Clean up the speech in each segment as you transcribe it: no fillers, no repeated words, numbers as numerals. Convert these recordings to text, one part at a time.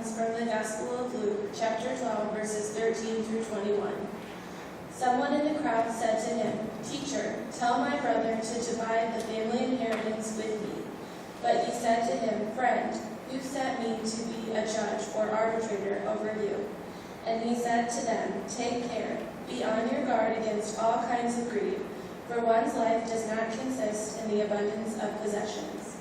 comes from the Gospel of Luke, chapter 12, verses 13 through 21. Someone in the crowd said to him, "Teacher, tell my brother to divide the family inheritance with me." But he said to him, "Friend, who sent me to be a judge or arbitrator over you?" And he said to them, "Take care, be on your guard against all kinds of greed, for one's life does not consist in the abundance of possessions."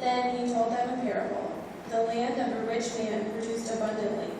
Then he told them a parable. The land of a rich man produced abundantly,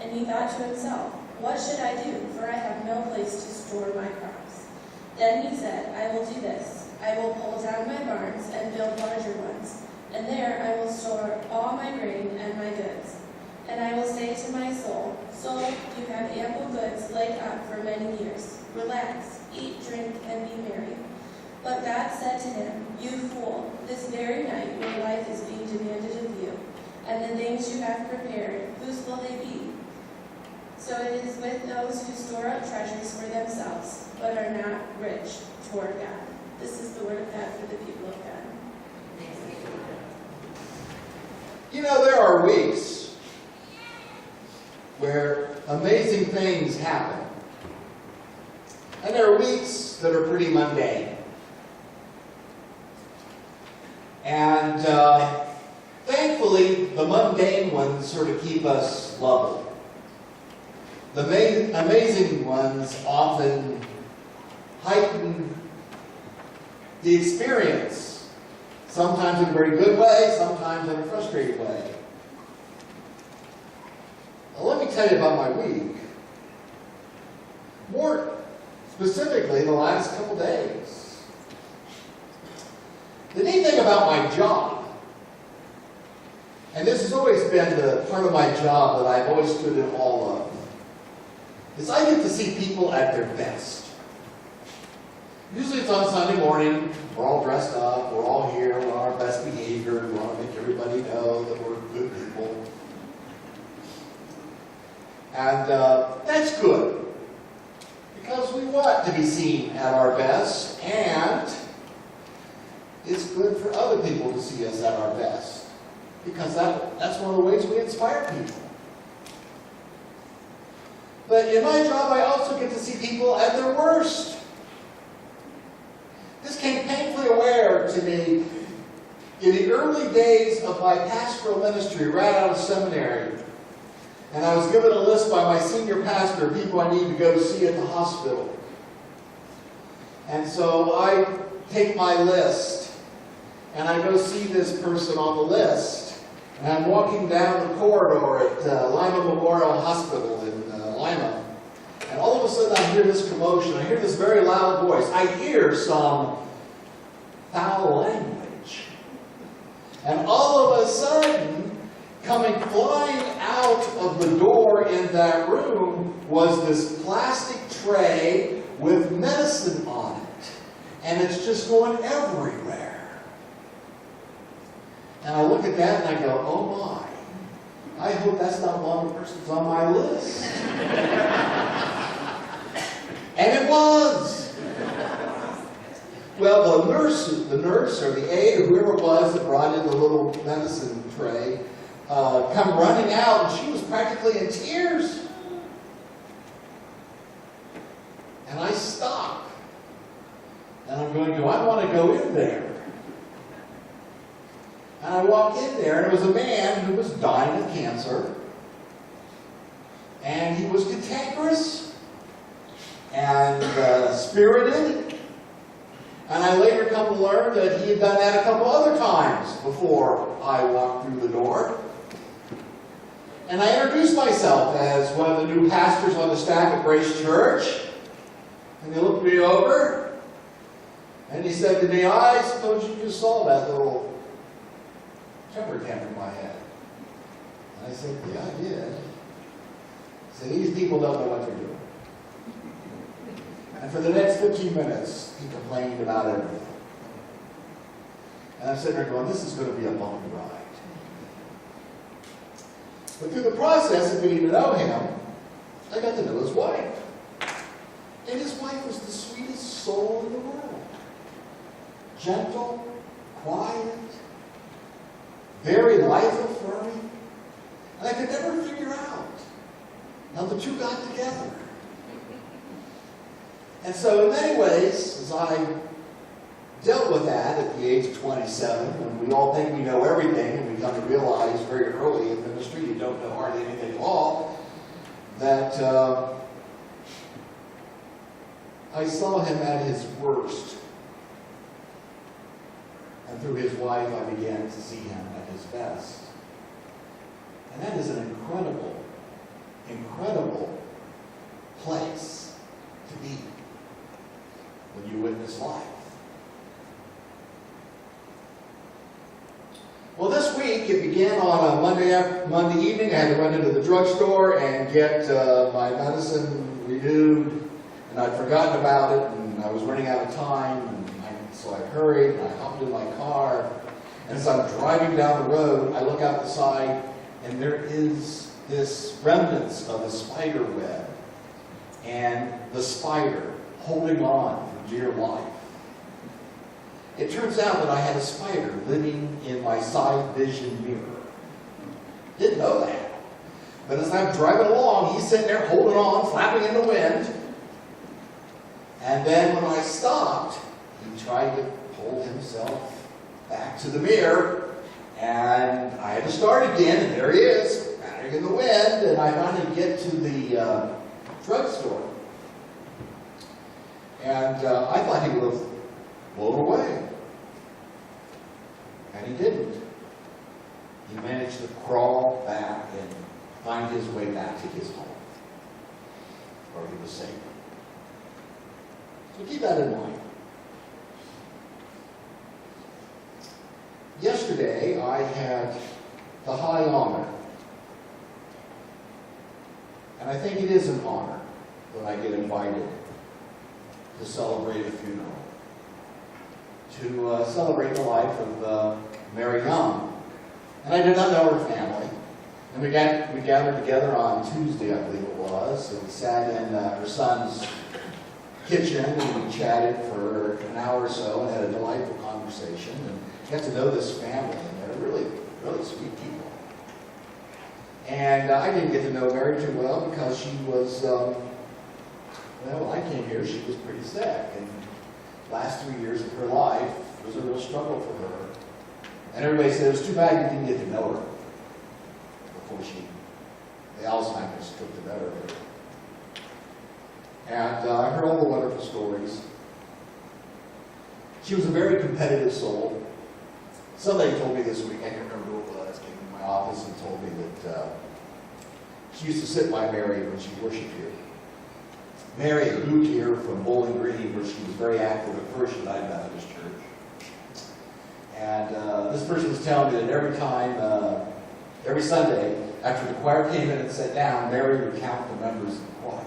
and he thought to himself, "What should I do, for I have no place to store my crops?" Then he said, "I will do this. I will pull down my barns and build larger ones, and there I will store all my grain and my goods. And I will say to my soul, 'Soul, you have ample goods laid up for many years. Relax, eat, drink, and be merry.' But God said to him, 'You fool, this very night your life is being demanded of you, and the things you have prepared, whose will they be?' So it is with those who store up treasures for themselves, but are not rich toward God." This is the word of God for the people of God. You know, there are weeks where amazing things happen. And there are weeks that are pretty mundane. And thankfully, the mundane ones sort of keep us level. The amazing ones often heighten the experience, sometimes in a very good way, sometimes in a frustrating way. Now, let me tell you about my week. More specifically, the last couple days. The neat thing about my job, and this has always been the part of my job that I've always stood in awe of, is I get to see people at their best. Usually it's on Sunday morning, we're all dressed up, we're all here, we're on our best behavior, we want to make everybody know that we're good people. And that's good, because we want to be seen at our best, and it's good for other people to see us at our best, because that's one of the ways we inspire people. But in my job, I also get to see people at their worst. This came painfully aware to me in the early days of my pastoral ministry right out of seminary. And I was given a list by my senior pastor of people I need to go see at the hospital. And so I take my list and I go see this person on the list. And I'm walking down the corridor at Lima Memorial Hospital in Lima. And all of a sudden I hear this commotion. I hear this very loud voice. I hear some foul language. And all of a sudden, coming flying out of the door in that room was this plastic tray with medicine on it. And it's just going everywhere. And I look at that and I go, oh my, I hope that's not one of the persons on my list. And it was. Well, the nurse or the aide or whoever it was that brought in the little medicine tray, come running out, and she was practically in tears. And I stop. And I'm going, do I want to go in there? And I walk in there, and it was a man who was dying of cancer. And he was cantankerous and spirited. And I later come to learn that he had done that a couple other times before I walked through the door. And I introduced myself as one of the new pastors on the staff at Grace Church. And he looked me over, and he said to me, I suppose you just saw that little temper tantrum I had. And I said, yeah, I did. He said, these people don't know what they're doing. And for the next 15 minutes, he complained about everything. And I'm sitting there going, this is going to be a bumpy ride. But through the process of getting to know him, I got to know his wife. And his wife was the sweetest soul in the world. Gentle, quiet, very life-affirming. And I could never figure out how the two got together. And so in many ways, as I dealt with that at the age of 27, when we all think we know everything, and we come to realize very early in ministry you don't know hardly anything at all, that I saw him at his worst. And through his wife, I began to see him at his best. And that is an incredible, incredible place to be when you witness life. Well, this week, it began on a Monday evening. I had to run into the drugstore and get my medicine renewed, and I'd forgotten about it, and I was running out of time, so I hurried, and I hopped in my car, and as I'm driving down the road, I look out the side, and there is this remnants of a spider web, and the spider holding on for dear life. It turns out that I had a spider living in my side vision mirror. Didn't know that. But as I'm driving along, he's sitting there holding on, flapping in the wind. And then when I stopped, he tried to pull himself back to the mirror. And I had to start again, and there he is, flapping in the wind. And I finally get to the drugstore. And I thought he would have blown away. And he didn't. He managed to crawl back and find his way back to his home, where he was safe. So keep that in mind. Yesterday, I had the high honor, and I think it is an honor when I get invited to celebrate a funeral, to celebrate the life of Mary Young. And I did not know her family. And we gathered together on Tuesday, I believe it was, and we sat in her son's kitchen, and we chatted for an hour or so and had a delightful conversation, and got to know this family, and they're really, really sweet people. And I didn't get to know Mary too well because she was, when I came here, she was pretty sick, and the last 3 years of her life was a real struggle for her. And everybody said it was too bad you didn't get to know her before the Alzheimer's took the better of her. And I heard all the wonderful stories. She was a very competitive soul. Somebody told me this week, I can't remember who it was, came to my office and told me that she used to sit by Mary when she worshiped here. Mary had moved here from Bowling Green, where she was very active at First United Methodist Church. And this person was telling me that every time, every Sunday, after the choir came in and sat down, Mary would count the members of the choir.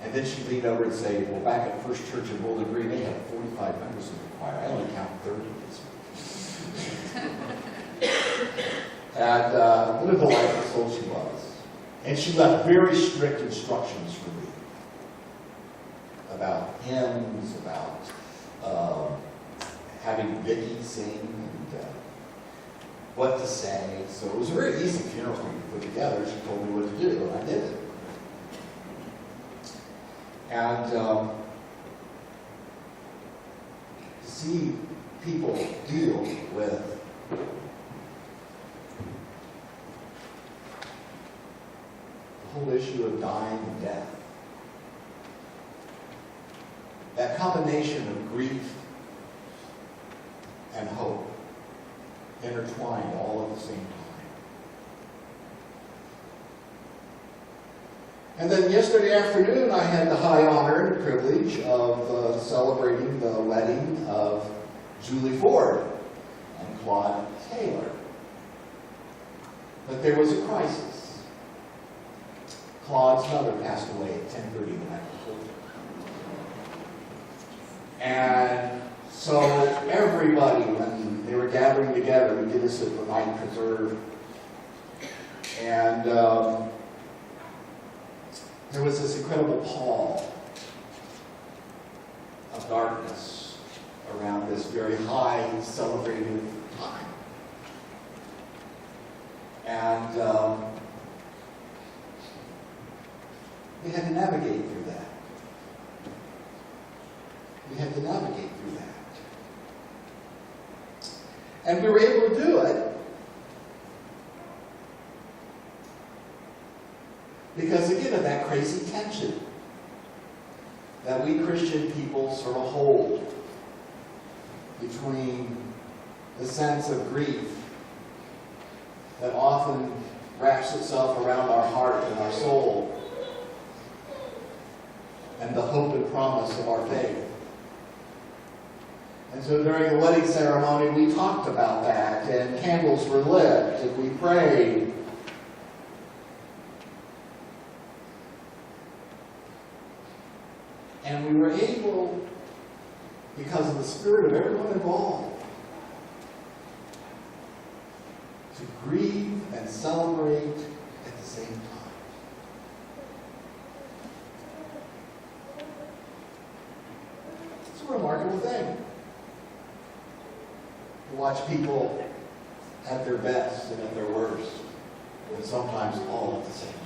And then she'd lean over and say, well, back at First Church in Bowling Green, they had 45 members of the choir. I only count 30 this week. And what a delightful soul she was. And she left very strict instructions for me about hymns, about having Vicky sing, and what to say. So it was a very easy funeral for me to put together. She told me what to do, and I did it. And to see people deal with the whole issue of dying and death, that combination of grief and hope intertwined all at the same time. And then yesterday afternoon, I had the high honor and privilege of celebrating the wedding of Julie Ford and Claude Taylor. But there was a crisis. Claude's mother passed away at 10:30 the night before. And so everybody, when they were gathering together, we did this at the Night Preserve. And there was this incredible pall of darkness around this very high celebrative time. And we had to navigate through that. We had to navigate through that. And we were able to do it because, again, of that crazy tension that we Christian people sort of hold between the sense of grief that often wraps itself around our heart and our soul, and the hope and promise of our faith. And so during the wedding ceremony, we talked about that, and candles were lit, and we prayed. And we were able, because of the spirit of everyone involved, to grieve and celebrate at the same time. It's a remarkable thing to watch people at their best and at their worst, and sometimes all at the same time.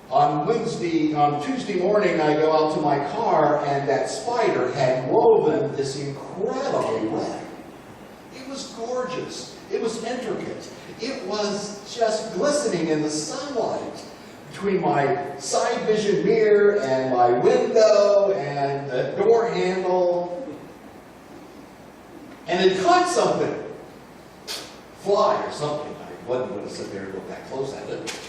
On Tuesday morning, I go out to my car, and that spider had woven this incredible web. It was gorgeous. It was intricate. It was just glistening in the sunlight between my side vision mirror and my window and the door handle. And it caught something. Fly or something. I wasn't going to sit there and look that close at it.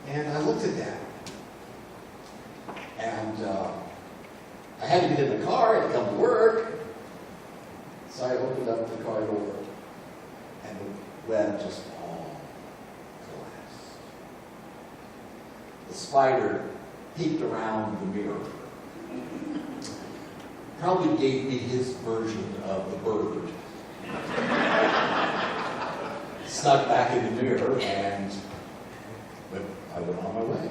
And I looked at that. And I had to get in the car and come to work. So I opened up the car door. And the web just all collapsed. The spider peeked around the mirror. Probably gave me his version of the bird. Snuck back in the mirror, and I went on my way.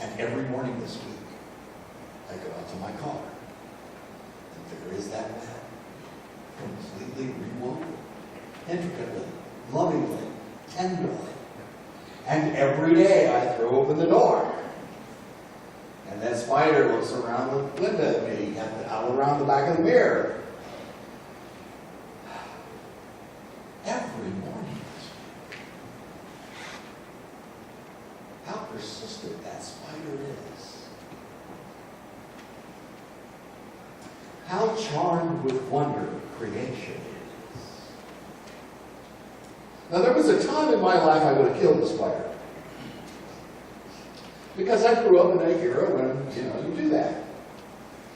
And every morning this week, I go out to my car, and there is that web, completely rewoven, intricately, lovingly, tenderly. And every day I throw open the door, and that spider looks around the window at me, out around the back of the mirror. Every morning. How persistent that spider is. How charmed with wonder creation is. Now, there was a time in my life I would have killed the spider. Because I grew up in a era when, you do that.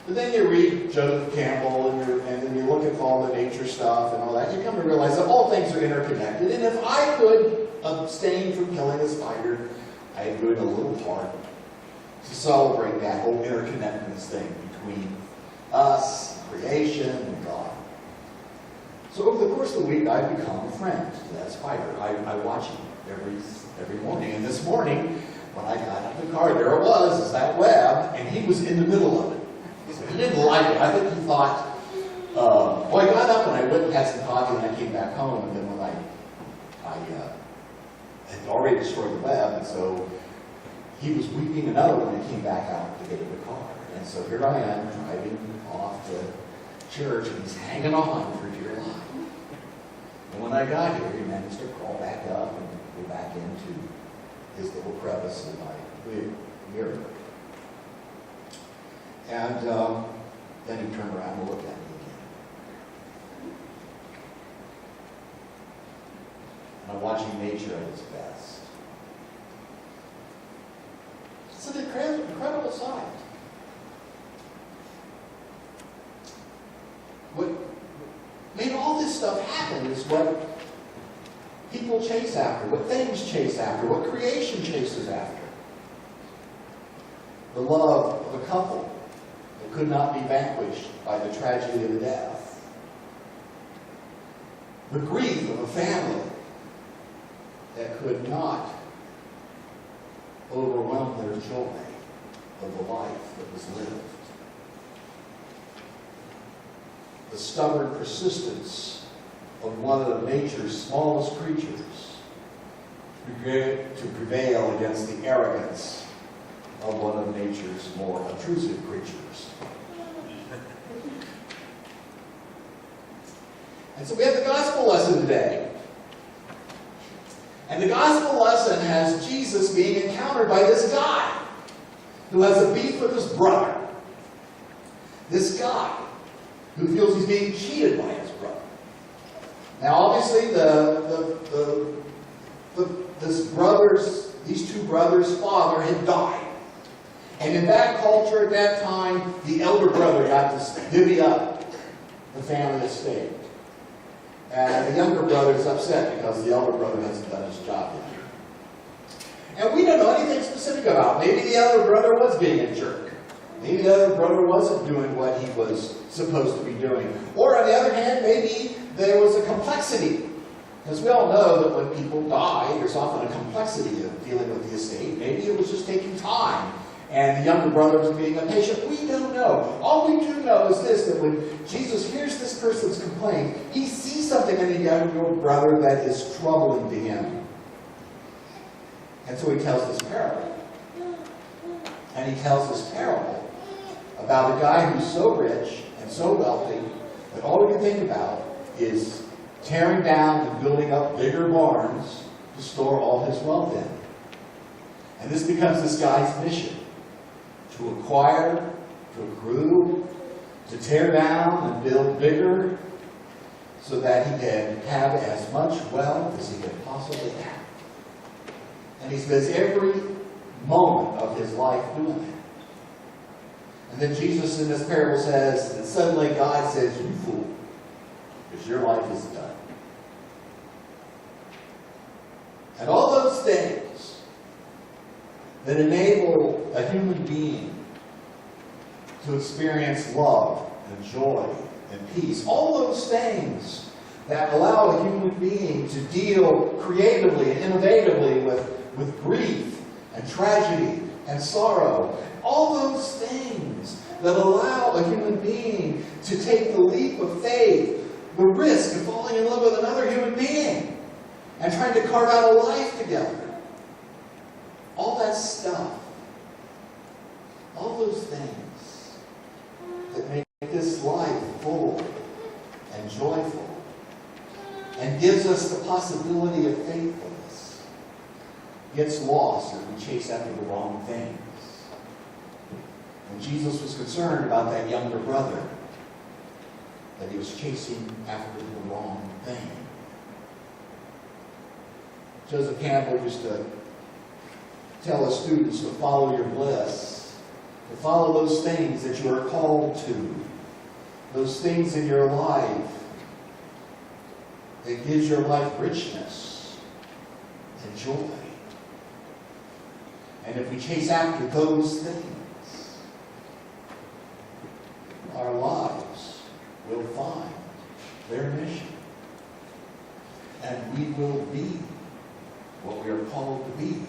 But then you read Joseph Campbell and then you look at all the nature stuff and all that, you come to realize that all things are interconnected. And if I could abstain from killing a spider, I'd do it a little part to celebrate that whole interconnectedness thing between us, creation, and God. So over the course of the week, I've become a friend to that spider. I watch him every morning. And this morning, when I got out of the car, there it was, is that web, and he was in the middle of it. So he didn't like it. I think he thought, I got up and I went and had some coffee and I came back home, and then when I had already destroyed the web, and so he was weeping another one and came back out to get in the car. And so here I am driving off to church, and he's hanging on for dear life. And when I got here, he managed to crawl back up and go back into his little crevice in my mirror. And then he turned around and looked at me again. And I'm watching nature at its best. It's an incredible sight. What made all this stuff happen is what people chase after, what things chase after, what creation chases after. The love of a couple that could not be vanquished by the tragedy of death. The grief of a family that could not overwhelm their joy of the life that was lived. the stubborn persistence of one of nature's smallest creatures to prevail against the arrogance of one of nature's more obtrusive creatures. And so we have the gospel lesson today. And the gospel lesson has Jesus being encountered by this guy who has a beef with his brother. This guy who feels he's being cheated by his brother. Now obviously these two brothers' father had died. And in that culture at that time, the elder brother got to divvy up the family estate. And the younger brother is upset because the elder brother hasn't done his job yet. And we don't know anything specific about it. Maybe the elder brother was being a jerk. Maybe the elder brother wasn't doing what he was supposed to be doing. Or on the other hand, maybe there was a complexity. Because we all know that when people die, there's often a complexity of dealing with the estate. Maybe it was just taking time. And the younger brother was being impatient. We don't know. All we do know is this, that when Jesus hears this person's complaint, he sees something in the younger brother that is troubling to him. And so he tells this parable. And he tells this parable about a guy who's so rich and so wealthy that all he can think about is tearing down and building up bigger barns to store all his wealth in. And this becomes this guy's mission. To acquire, to accrue, to tear down and build bigger so that he can have as much wealth as he can possibly have. And he spends every moment of his life doing that. And then Jesus in this parable says that suddenly God says, "You fool, because your life is done." And all those things that enable a human being to experience love and joy and peace. All those things that allow a human being to deal creatively and innovatively with grief and tragedy and sorrow. All those things that allow a human being to take the leap of faith, the risk of falling in love with another human being and trying to carve out a life together. All that stuff, all those things that make this life full and joyful and gives us the possibility of faithfulness gets lost if we chase after the wrong things. And Jesus was concerned about that younger brother, that he was chasing after the wrong thing. Joseph Campbell used to tell his students to follow your bliss, to follow those things that you are called to, those things in your life that gives your life richness and joy. And if we chase after those things, our lives will find their mission. And we will be what we are called to be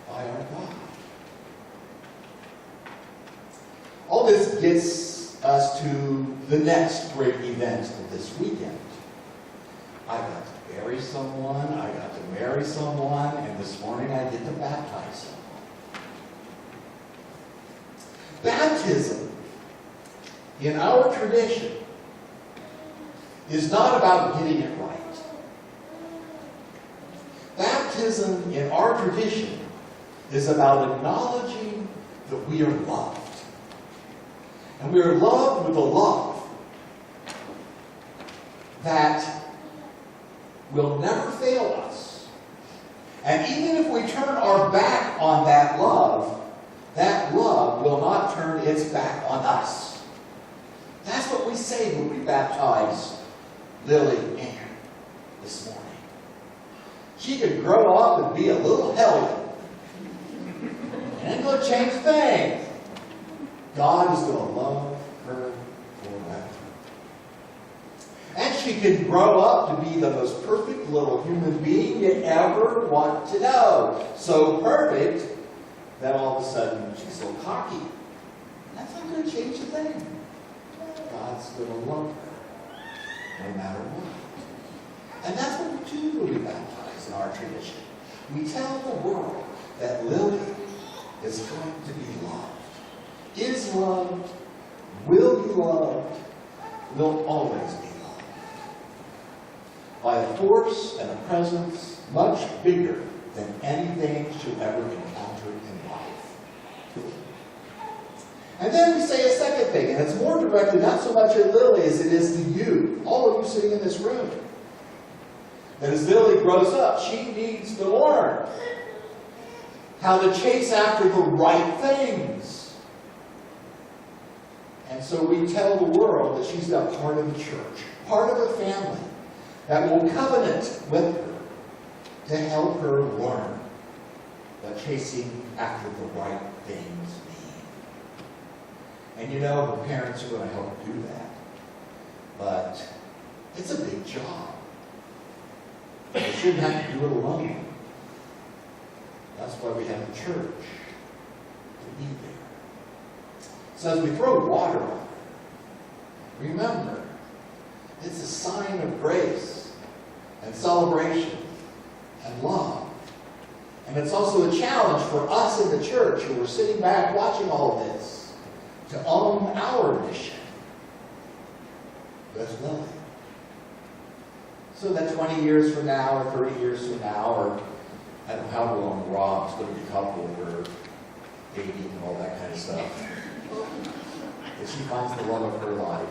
by our God. All this gets us to the next great event of this weekend. I got to bury someone, I got to marry someone, and this morning I get to baptize someone. Baptism, in our tradition, is not about getting it right. Baptism, in our tradition, is about acknowledging that we are loved. And we are loved with a love that will never fail us. And even if we turn our back on that love will not turn its back on us. That's what we say when we baptize Lily Ann this morning. She could grow up and be a little hellion. And ain't going to change a thing. God is going to love her forever. And she can grow up to be the most perfect little human being you ever want to know. So perfect that all of a sudden she's so cocky. That's not going to change a thing. God's going to love her no matter what. And that's what we do when we baptize in our tradition. We tell the world that Lily is going to be loved, is loved, will be loved, will always be loved. By a force and a presence much bigger than anything she'll ever encounter in life. And then we say a second thing, and it's more directed not so much at Lily as it is to you, all of you sitting in this room. That as Lily grows up, she needs to learn how to chase after the right things. And so we tell the world that she's now part of the church, part of the family, that will covenant with her to help her learn what chasing after the right things mean. And you know, the parents are going to help do that. But it's a big job. They shouldn't have to do it alone. That's why we have the church, to be there. So as we throw water on her, remember, it's a sign of grace and celebration and love. And it's also a challenge for us in the church who are sitting back watching all of this to own our mission with Lily. So that 20 years from now, or 30 years from now, or I don't know how long Rob's going to be coupled with her baby and all that kind of stuff, that she finds the love of her life.